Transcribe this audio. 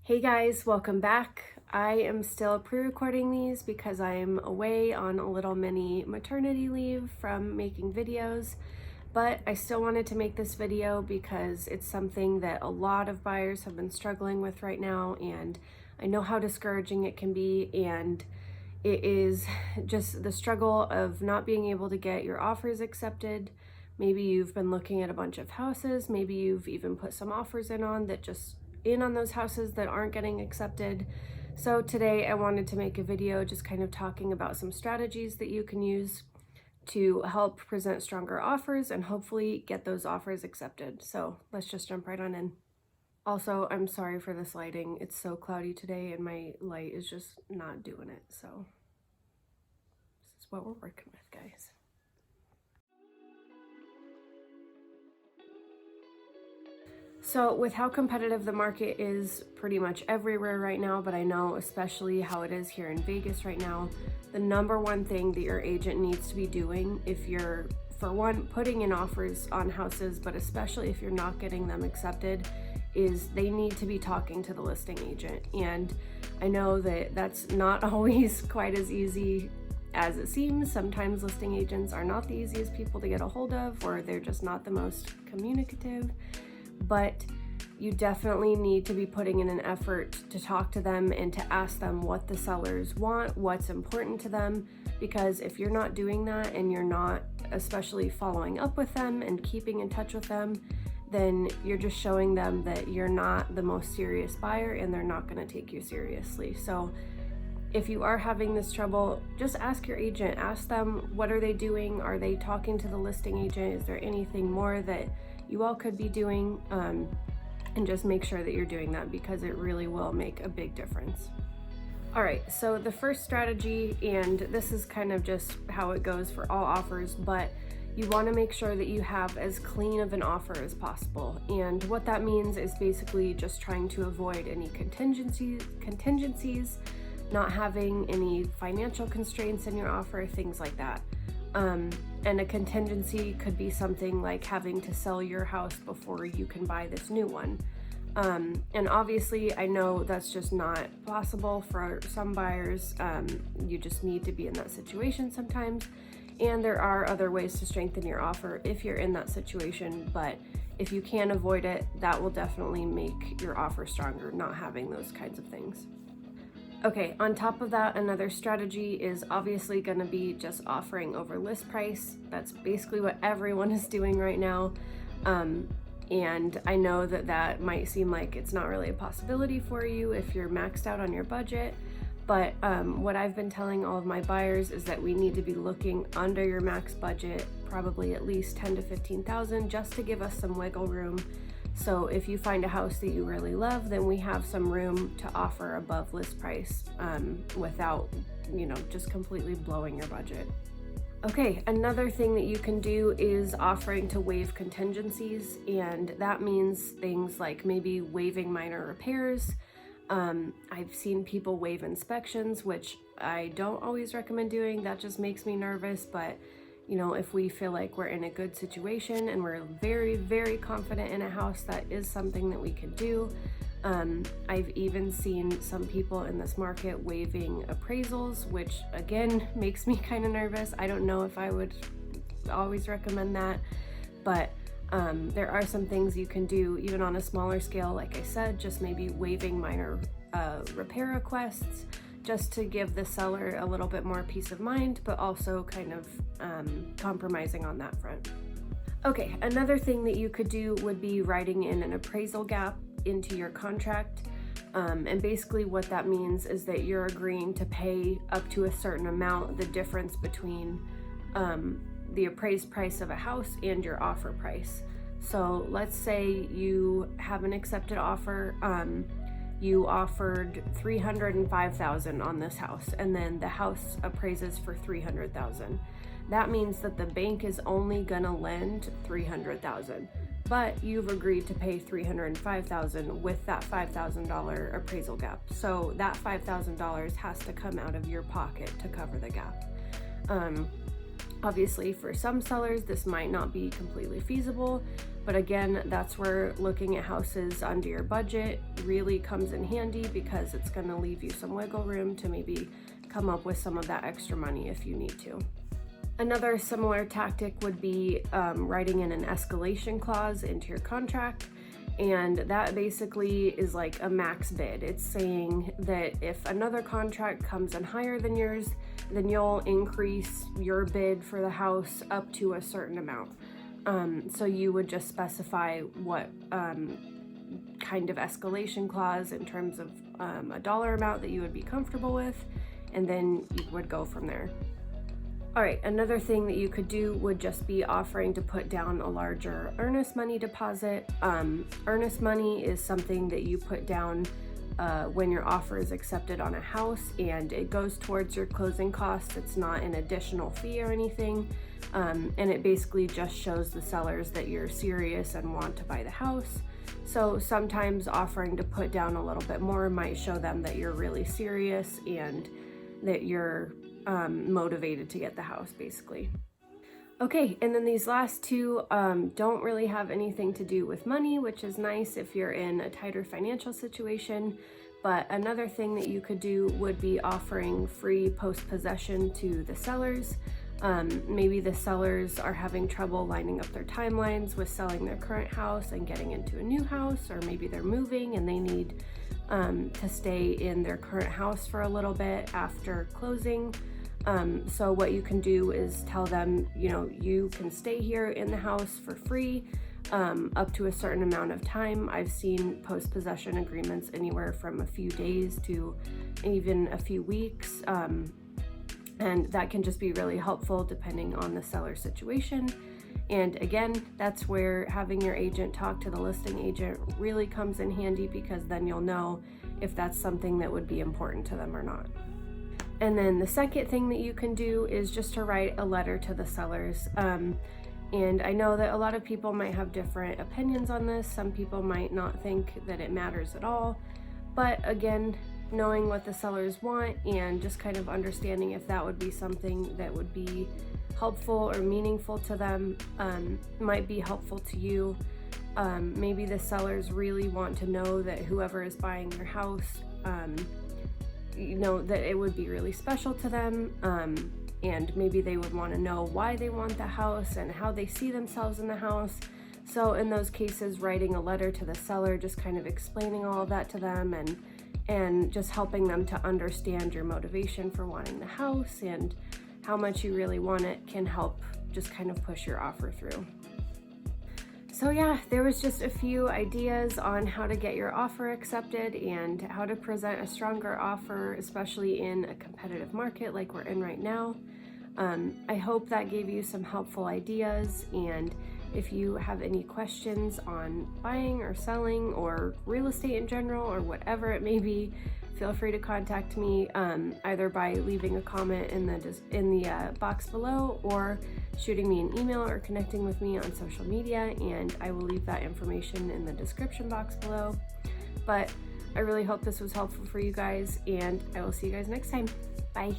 Hey guys, welcome back. I am still pre-recording these because I'm away on a little mini maternity leave from making videos, but I still wanted to make this video because it's something that a lot of buyers have been struggling with right now, and I know how discouraging it can be, and it is just the struggle of not being able to get your offers accepted. Maybe you've been looking at a bunch of houses, maybe you've even put some offers in on those houses that aren't getting accepted. So today I wanted to make a video just kind of talking about some strategies that you can use to help present stronger offers and hopefully get those offers accepted. So let's just jump right on in. Also, I'm sorry for this lighting. It's so cloudy today and my light is just not doing it. So this is what we're working with, guys. So with how competitive the market is pretty much everywhere right now, but I know especially how it is here in Vegas right now, the number one thing that your agent needs to be doing if you're, for one, putting in offers on houses, but especially if you're not getting them accepted, is they need to be talking to the listing agent. And I know that that's not always quite as easy as it seems. Sometimes listing agents are not the easiest people to get a hold of, or they're just not the most communicative. But you definitely need to be putting in an effort to talk to them and to ask them what the sellers want, what's important to them, because if you're not doing that and you're not especially following up with them and keeping in touch with them, then you're just showing them that you're not the most serious buyer and they're not going to take you seriously. So if you are having this trouble, just ask your agent. Ask them, what are they doing? Are they talking to the listing agent? Is there anything more that you all could be doing? And just make sure that you're doing that, because it really will make a big difference. All right, so the first strategy, and this is kind of just how it goes for all offers, but you want to make sure that you have as clean of an offer as possible. And what that means is basically just trying to avoid any contingencies, not having any financial constraints in your offer, things like that. And a contingency could be something like having to sell your house before you can buy this new one. And obviously I know that's just not possible for some buyers. You just need to be in that situation sometimes. And there are other ways to strengthen your offer if you're in that situation, but if you can avoid it, that will definitely make your offer stronger, not having those kinds of things. Okay, on top of that, another strategy is obviously going to be just offering over list price. That's basically what everyone is doing right now. And I know that that might seem like it's not really a possibility for you if you're maxed out on your budget. But what I've been telling all of my buyers is that we need to be looking under your max budget, probably at least 10 to 15,000, just to give us some wiggle room. So if you find a house that you really love, then we have some room to offer above list price without, just completely blowing your budget. Okay, another thing that you can do is offering to waive contingencies, and that means things like maybe waiving minor repairs. I've seen people waive inspections, which I don't always recommend doing. That just makes me nervous, but if we feel like we're in a good situation and we're very, very confident in a house, that is something that we can do. I've even seen some people in this market waiving appraisals, which again makes me kind of nervous. I don't know if I would always recommend that, but there are some things you can do even on a smaller scale. Like I said, just maybe waiving minor repair requests, just to give the seller a little bit more peace of mind, but also kind of compromising on that front. Okay, another thing that you could do would be writing in an appraisal gap into your contract. And basically what that means is that you're agreeing to pay up to a certain amount, the difference between the appraised price of a house and your offer price. So let's say you have an accepted offer. You offered $305,000 on this house, and then the house appraises for $300,000. That means that the bank is only gonna lend $300,000, but you've agreed to pay $305,000 with that $5,000 appraisal gap. So that $5,000 has to come out of your pocket to cover the gap. Obviously, for some sellers, this might not be completely feasible. But again, that's where looking at houses under your budget really comes in handy, because it's going to leave you some wiggle room to maybe come up with some of that extra money if you need to. Another similar tactic would be writing in an escalation clause into your contract. And that basically is like a max bid. It's saying that if another contract comes in higher than yours, then you'll increase your bid for the house up to a certain amount. So you would just specify what kind of escalation clause in terms of a dollar amount that you would be comfortable with, and then you would go from there. All right, another thing that you could do would just be offering to put down a larger earnest money deposit. Earnest money is something that you put down when your offer is accepted on a house, and it goes towards your closing costs. It's not an additional fee or anything, and it basically just shows the sellers that you're serious and want to buy the house. So sometimes offering to put down a little bit more might show them that you're really serious and that you're motivated to get the house, basically. Okay, and then these last two don't really have anything to do with money, which is nice if you're in a tighter financial situation. But another thing that you could do would be offering free post-possession to the sellers. Maybe the sellers are having trouble lining up their timelines with selling their current house and getting into a new house, or maybe they're moving and they need to stay in their current house for a little bit after closing. So what you can do is tell them, you can stay here in the house for free up to a certain amount of time. I've seen post-possession agreements anywhere from a few days to even a few weeks. And that can just be really helpful depending on the seller situation. And again, that's where having your agent talk to the listing agent really comes in handy, because then you'll know if that's something that would be important to them or not. And then the second thing that you can do is just to write a letter to the sellers. And I know that a lot of people might have different opinions on this. Some people might not think that it matters at all. But again, knowing what the sellers want and just kind of understanding if that would be something that would be helpful or meaningful to them might be helpful to you. Maybe the sellers really want to know that whoever is buying their house, that it would be really special to them, and maybe they would want to know why they want the house and how they see themselves in the house. So in those cases, writing a letter to the seller, just kind of explaining all of that to them and just helping them to understand your motivation for wanting the house and how much you really want it can help just kind of push your offer through. So yeah, there was just a few ideas on how to get your offer accepted and how to present a stronger offer, especially in a competitive market like we're in right now. I hope that gave you some helpful ideas, and if you have any questions on buying or selling or real estate in general or whatever it may be, feel free to contact me either by leaving a comment in the box below, or shooting me an email, or connecting with me on social media, and I will leave that information in the description box below. But I really hope this was helpful for you guys, and I will see you guys next time. Bye.